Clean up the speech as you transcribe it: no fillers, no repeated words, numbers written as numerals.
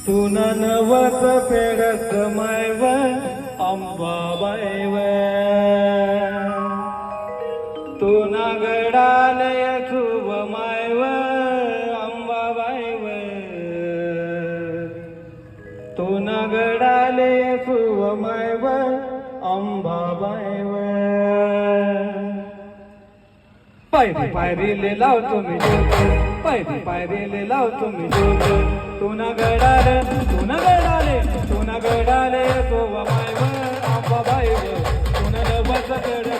तू नवस फेडस मायव अंबाबाईव तू नगडालय शुभ मायव अंबाबाईव तू नगडालय शुभ मायव अंबाबाईव पायरीले लाव तुम्ही पायरीले लाव तुम्ही तू नगडाले तू नगडाले शुभ मायव अंबाबाईव तू नवस फेड